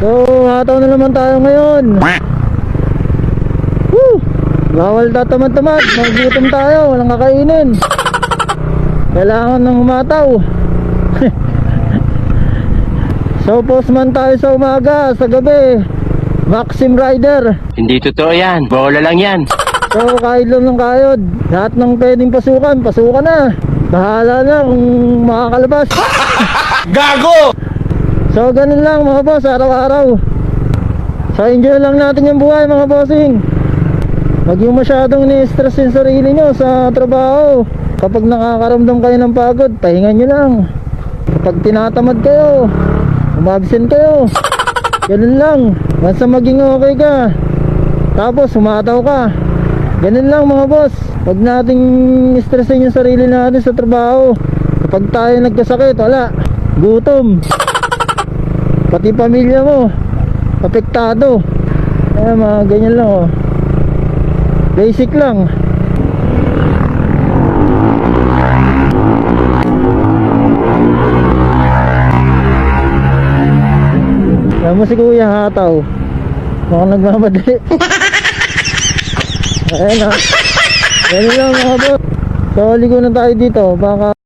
So, hataw na naman tayo ngayon. Woo! Bawal tatamad-tamad. Magutom tayo, walang kakainin. Kailangan ng humataw. So, postman tayo sa umaga, sa gabi. Maxim Rider. Hindi totoo yan. Bola lang yan. So, kahit lang ng kayod. Lahat ng pwedeng pasukan, pasukan na. Bahala na kung makakalabas. Gago! So, ganun lang mga boss, araw-araw. So, enjoy lang natin yung buhay mga bossing. Huwag yung masyadong ni-stress yung sarili nyo sa trabaho. Kapag nakakaramdam kayo ng pagod, pahinga nyo lang. Kapag tinatamad kayo, umabsent kayo, ganun lang. Basta maging okay ka, tapos humataw ka. Ganun lang mga boss. Huwag nating stressin yung sarili natin sa trabaho. Kapag tayo nagkasakit, wala, gutom. Pati pamilya mo apektado. Kaya mga ganyan lang oh. Basic lang. Alam mo si Kuya hataw, mukhang nagmamadali. Ayan na. Ganyan lang mga boss. So ligo na tayo dito. Baka